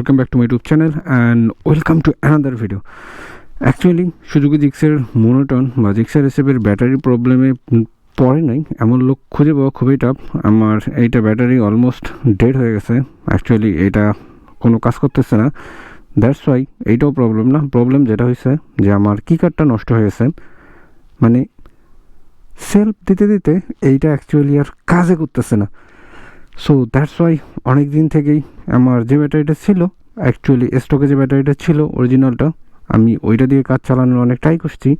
Welcome back to my YouTube channel and welcome to another video. Actually Suzuki Gixxer monotone বা Gixxer এর battery প্রবলেমে পড়ে নাই এমন লোক খুঁজে পাওয়া খুবই টাফ। আমার এইটা ব্যাটারি অলমোস্ট ডেড হয়ে গেছে। অ্যাকচুয়ালি এটা কোনো কাজ করতেছে না, দ্যাটস ওয়াই এইটাও প্রবলেম না। প্রবলেম যেটা হয়েছে যে আমার কিকারটা নষ্ট হয়ে গেছে, মানে সেলফ দিতে দিতে এইটা অ্যাকচুয়ালি আর কাজে করতেছে না। সো দ্যাটস ওয়াই অনেক দিন থেকেই আমার যে ব্যাটারিটা ছিল, অ্যাকচুয়ালি স্টকে যে ব্যাটারিটা ছিল অরিজিনালটা, আমি ওইটা দিয়ে কাজ চালানোর অনেক ট্রাই করছি।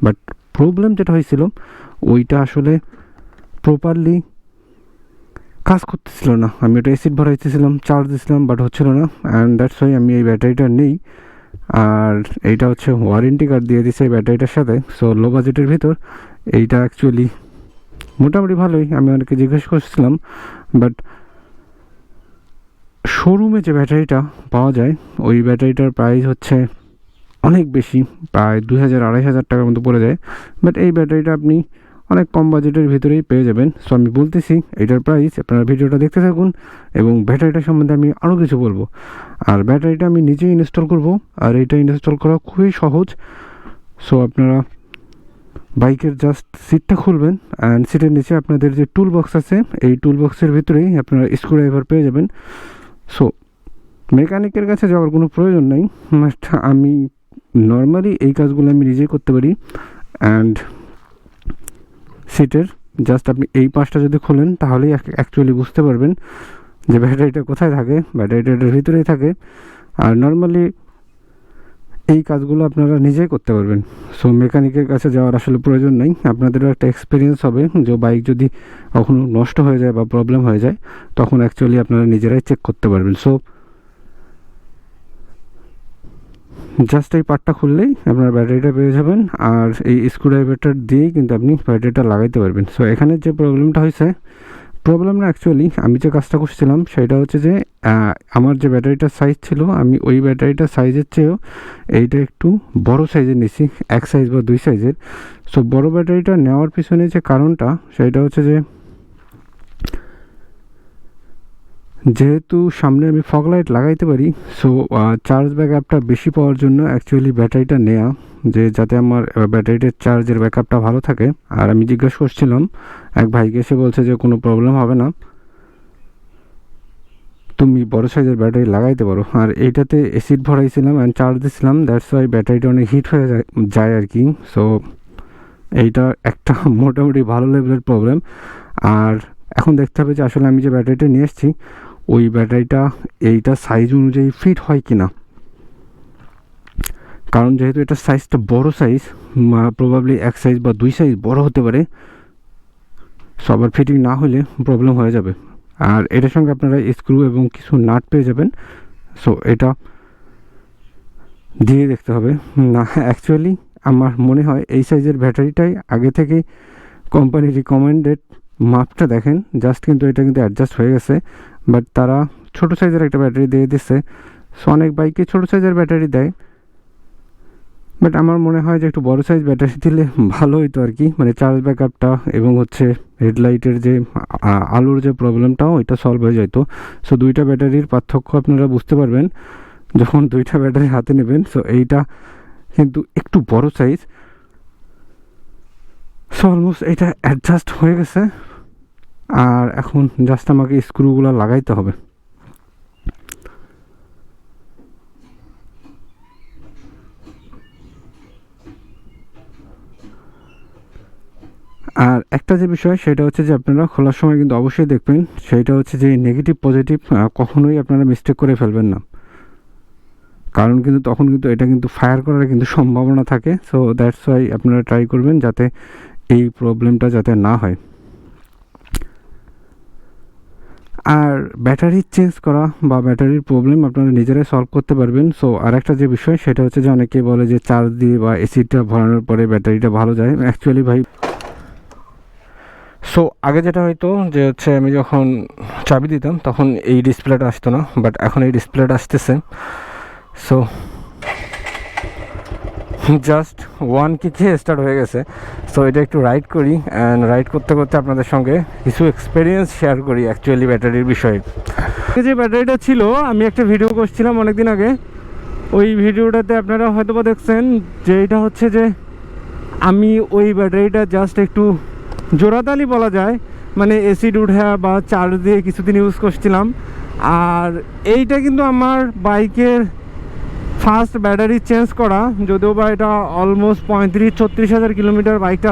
বাট প্রবলেম যেটা হয়েছিল ওইটা আসলে প্রপারলি কাজ করতেছিল না। আমি ওটা অ্যাসিড ভরাইতেছিলাম, চার্জ দিয়েছিলাম, বাট হচ্ছিল না। অ্যান্ড দ্যাটস ওয়াই আমি এই ব্যাটারিটা নেই। আর এইটা হচ্ছে ওয়ারেন্টি কার্ড দিয়ে দিচ্ছে এই ব্যাটারিটার সাথে। সো লো বাজেটের ভিতর এইটা অ্যাকচুয়ালি মোটামুটি ভালোই। আমি অনেকে জিজ্ঞেস করছিলাম, বাট শোরুমে যে ব্যাটারিটা পাওয়া যায় ওই ব্যাটারিটার প্রাইস হচ্ছে অনেক বেশি, প্রায় 2000-2500 টাকার মতো পড়ে যায়। বাট এই ব্যাটারিটা আপনি অনেক কম বাজেটের ভিতরেই পেয়ে যাবেন। সো আমি বলতেছি এটার প্রাইস, আপনারা ভিডিওটা দেখতে থাকুন এবং ব্যাটারিটা সম্বন্ধে আমি আরও কিছু বলবো। আর ব্যাটারিটা আমি নিজেই ইনস্টল করব, আর এইটা ইনস্টল করা খুবই সহজ। সো আপনারা বাইকের জাস্ট সিটটা খুলবেন অ্যান্ড সিটের নিচে আপনাদের যে টুল বক্স আছে এই টুল বক্সের ভিতরেই আপনারা স্ক্রুড্রাইভার পেয়ে যাবেন। সো মেকানিকের কাছে যাওয়ার কোনো প্রয়োজন নেই, বাট আমি নর্মালি এই কাজগুলো আমি নিজেই করতে পারি। অ্যান্ড সিটের জাস্ট আপনি এই পাশটা যদি খোলেন তাহলেই অ্যাকচুয়ালি বুঝতে পারবেন যে ব্যাটারিটা কোথায় থাকে। ব্যাটারিটা এটার ভিতরেই থাকে। আর নর্মালি এই কাজগুলো আপনারা নিজেই করতে পারবেন। সো মেকানিকের কাছে যাওয়ার আসলে প্রয়োজন নেই। আপনাদেরও একটা এক্সপিরিয়েন্স হবে যে বাইক যদি কখনো নষ্ট হয়ে যায় বা প্রবলেম হয়ে যায় তখন অ্যাকচুয়ালি আপনারা নিজেরাই চেক করতে পারবেন। সো জাস্ট এই পার্টটা খুললেই আপনার ব্যাটারিটা পেয়ে যাবেন, আর এই স্ক্রুড্রাইভারটা দিয়েই কিন্তু আপনি ব্যাটারিটা লাগাইতে পারবেন। সো এখানে যে প্রবলেমটা হয়েছে, প্রবলেম না অ্যাকচুয়ালি আমি যে কাজটা করছিলাম সেটা হচ্ছে যে আমার যে ব্যাটারিটার সাইজ ছিল আমি ওই ব্যাটারিটার সাইজের চেয়েও এইটা একটু বড় সাইজের নিছি, এক সাইজ বা দুই সাইজের। সো বড় ব্যাটারিটা নেওয়ার পিছনে যে কারণটা সেটা হচ্ছে যে যেহেতু সামনে আমি ফগ লাইট লাগাইতে পারি, সো চার্জ ব্যাকআপটা বেশি পাওয়ার জন্য অ্যাকচুয়ালি ব্যাটারিটা নেওয়া, যে যাতে আমার ব্যাটারিটার চার্জের ব্যাকআপটা ভালো থাকে। আর আমি জিজ্ঞাসা করছিলাম এক ভাইকে, এসে বলছে যে কোনো প্রবলেম হবে না, তুমি বড় সাইজের ব্যাটারি লাগাইতে পারো। আর এইটাতে অ্যাসিড ভরাইছিলাম অ্যান্ড চার্জ দিয়েছিলাম, দ্যাটস ওয়াই ব্যাটারিটা অনেক হিট হয়ে যায় আর কি। সো এইটা একটা মোটামুটি ভালো লেভেলের প্রবলেম। আর এখন দেখতে হবে যে আসলে আমি যে ব্যাটারিটা নিয়ে এসেছি ওই ব্যাটারিটা এইটা সাইজ অনুযায়ী ফিট হয় কি না। কারণ যেহেতু এটা সাইজটা বড় সাইজ, প্রবাবলি এক সাইজ বা দুই সাইজ বড় হতে পারে, সবার ফিটিং না হলে প্রবলেম হয়ে যাবে। আর এটার সঙ্গে আপনারা স্ক্রু এবং কিছু নাট পেয়ে যাবেন। সো এটা দিয়ে দেখতে হবে না। অ্যাকচুয়ালি আমার মনে হয় এই সাইজের ব্যাটারিটাই আগে থেকে কোম্পানি রিকমেন্ডেড মাপটা দেখেন জাস্ট, কিন্তু এটা কিন্তু অ্যাডজাস্ট হয়ে গেছে। বাট তারা ছোটো সাইজের একটা ব্যাটারি দিয়ে দিচ্ছে। সো অনেক বাইকে ছোটো সাইজের ব্যাটারি দেয়, বাট আমার মনে হয় যে একটু বড় সাইজ ব্যাটারি দিলে ভালো হইতো আর কি। মানে চার্জ ব্যাকআপটা এবং হচ্ছে হেডলাইটের যে আলোর যে প্রবলেমটাও ওইটা সলভ হয়ে যেত। সো দুইটা ব্যাটারির পার্থক্য আপনারা বুঝতে পারবেন যখন দুইটা ব্যাটারি হাতে নেবেন। সো এইটা কিন্তু একটু বড় সাইজ। সো অলমোস্ট এটা অ্যাডজাস্ট হয়ে গেছে। আর এখন জাস্ট আমাকে স্ক্রুগুলো লাগাইতে হবে। আর একটা যে বিষয় সেটা হচ্ছে যে আপনারা খোলার সময় কিন্তু অবশ্যই দেখবেন, সেটা হচ্ছে যে নেগেটিভ পজিটিভ কখনোই আপনারা মিস্টেক করে ফেলবেন না। কারণ কিন্তু তখন কিন্তু এটা কিন্তু ফায়ার করার কিন্তু সম্ভাবনা থাকে। সো দ্যাটস ওয়াই আপনারা ট্রাই করবেন যাতে এই প্রবলেমটা যাতে না হয়। আর ব্যাটারি চেঞ্জ করা বা ব্যাটারির প্রবলেম আপনারা নিজেরাই সলভ করতে পারবেন। সো আর একটা যে বিষয় সেটা হচ্ছে যে অনেকে বলে যে চার্জ দিয়ে বা এসিডটা ভরানোর পরে ব্যাটারিটা ভালো যায়। অ্যাকচুয়ালি ভাই, সো আগে যেটা হয়তো যে হচ্ছে আমি যখন চাবি দিতাম তখন এই ডিসপ্লেটা আসতো না, বাট এখন এই ডিসপ্লেটা আসতেছে। সো জাস্ট 1 কিকে স্টার্ট হয়ে গেছে। সো এটা একটু রাইড করি, অ্যান্ড রাইড করতে করতে আপনাদের সঙ্গে কিছু এক্সপিরিয়েন্স শেয়ার করি অ্যাকচুয়ালি ব্যাটারির বিষয়ে। যে ব্যাটারিটা ছিল, আমি একটা ভিডিও করছিলাম অনেকদিন আগে, ওই ভিডিওটাতে আপনারা হয়তো বা দেখছেন যে এটা হচ্ছে যে আমি ওই ব্যাটারিটা জাস্ট একটু জোড়াতালি বলা যায়, মানে এসিড উঠা বা চার্জ দিয়ে কিছুদিন ইউজ করছিলাম। আর এইটা কিন্তু আমার বাইকের ফার্স্ট ব্যাটারি চেঞ্জ করা, যদিও বা এটা অলমোস্ট 35-36 হাজার কিলোমিটার বাইকটা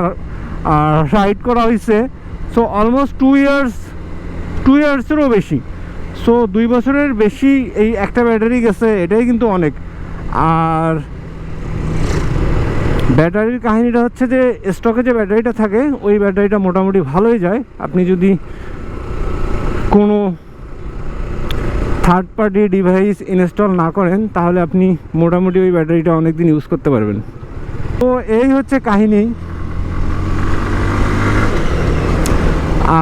রাইড করা হয়েছে। সো অলমোস্ট 2 ইয়ার্সেরও বেশি। সো 2 বছরের বেশি এই একটা ব্যাটারি গেছে, এটাই কিন্তু অনেক। আর ব্যাটারির কাহিনিটা হচ্ছে যে স্টকে যে ব্যাটারিটা থাকে ওই ব্যাটারিটা মোটামুটি ভালোই যায়। আপনি যদি কোনো থার্ড পার্টি ডিভাইস ইনস্টল না করেন তাহলে আপনি মোটামুটি ওই ব্যাটারিটা অনেক দিন ইউজ করতে পারবেন। তো এই হচ্ছে কাহিনী।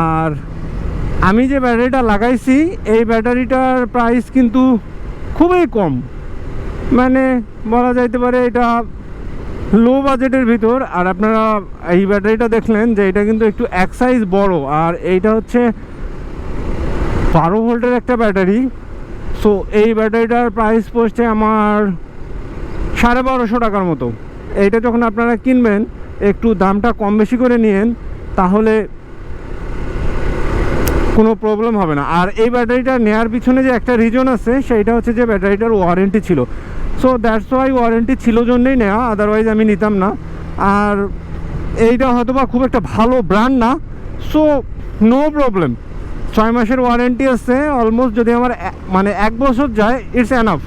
আর আমি যে ব্যাটারিটা লাগাইছি এই ব্যাটারিটার প্রাইস কিন্তু খুবই কম, মানে বলা যাইতে পারে এটা লো বাজেটের ভিতর। আর আপনারা এই ব্যাটারিটা দেখলেন যে এটা কিন্তু একটু এক সাইজ বড়, আর এইটা হচ্ছে 12 ভোল্টের একটা ব্যাটারি। সো এই ব্যাটারিটার প্রাইস পড়ছে আমার 1250 টাকার মতো। এইটা যখন আপনারা কিনবেন একটু দামটা কম বেশি করে নিয়েন, তাহলে কোনো প্রবলেম হবে না। আর এই ব্যাটারিটা নেওয়ার পিছনে যে একটা রিজন আছে, সেইটা হচ্ছে যে ব্যাটারিটার ওয়ারেন্টি ছিল। সো দ্যাটস ওয়াই ওয়ারেন্টি ছিল জন্যই নেওয়া, আদারওয়াইজ আমি নিতাম না। আর এইটা হয়তো বা খুব একটা ভালো ব্র্যান্ড না, সো নো প্রবলেম। 6 মাসের ওয়ারেন্টি আছে অলমোস্ট। যদি আমার মানে 1 বছর যায়, ইটস এনাফ।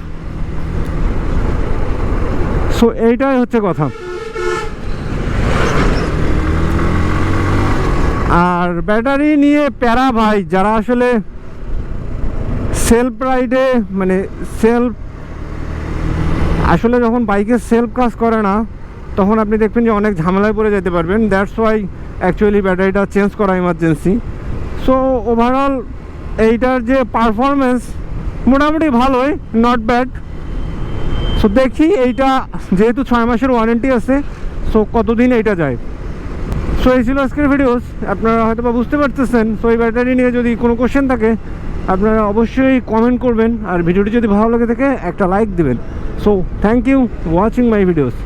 সো এইটাই হচ্ছে কথা। আর ব্যাটারি নিয়ে প্যারা ভাই, যারা আসলে সেলফ রাইডে মানে আসলে যখন বাইকের সেলফ কাজ করে না, তখন আপনি দেখবেন যে অনেক ঝামেলায় পড়ে যেতে পারবেন। দ্যাটস ওয়াই অ্যাকচুয়ালি ব্যাটারিটা চেঞ্জ করা ইমার্জেন্সি। সো ওভারঅল এইটার যে পারফরমেন্স মোটামুটি ভালোই, নট ব্যাড। সো দেখি এইটা যেহেতু 6 মাসের ওয়ারেন্টি আছে, সো কতদিন এইটা যায়। সো এই ছিল আজকের ভিডিওস, আপনারা হয়তো বা বুঝতে পারতেছেন। সো এই ব্যাটারি নিয়ে যদি কোনো কোশ্চেন থাকে আপনারা অবশ্যই কমেন্ট করবেন, আর ভিডিওটি যদি ভালো লাগে থাকে একটা লাইক দেবেন। So thank you watching my videos.